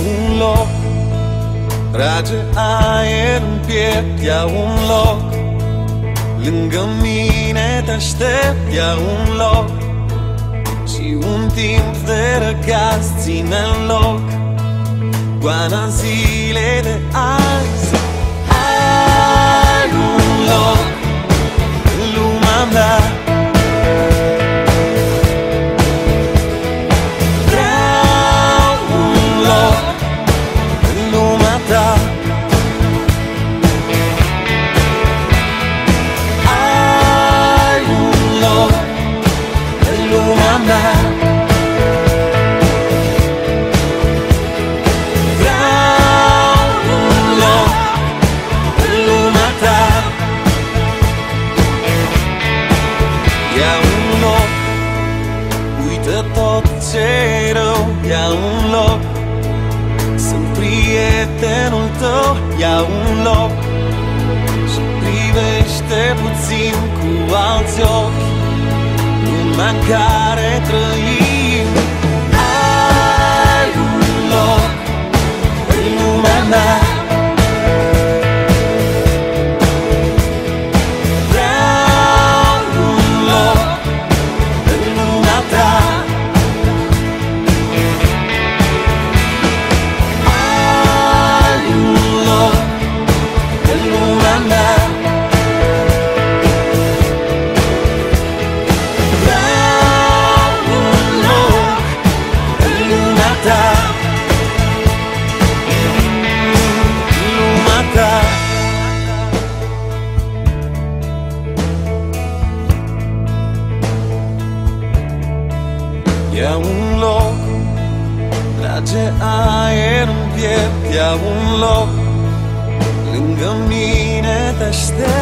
un loc, trage aer în piept, ia un loc, lângă mine te aștept, ia un loc, și un timp de răgaz ține-n loc, goana zilei de azi. Ai un loc în lumea mea, vreau un loc în lumea ta. Ai un loc în lumea mea, tot ce-i rău, ia un loc, sunt prietenul tău, ia un loc, și privește puțin cu alți ochi lumea în care trăim. Ai un loc în lumea mea, ia un loc, trage aer în piept, ia un loc, lângă mine te aștept.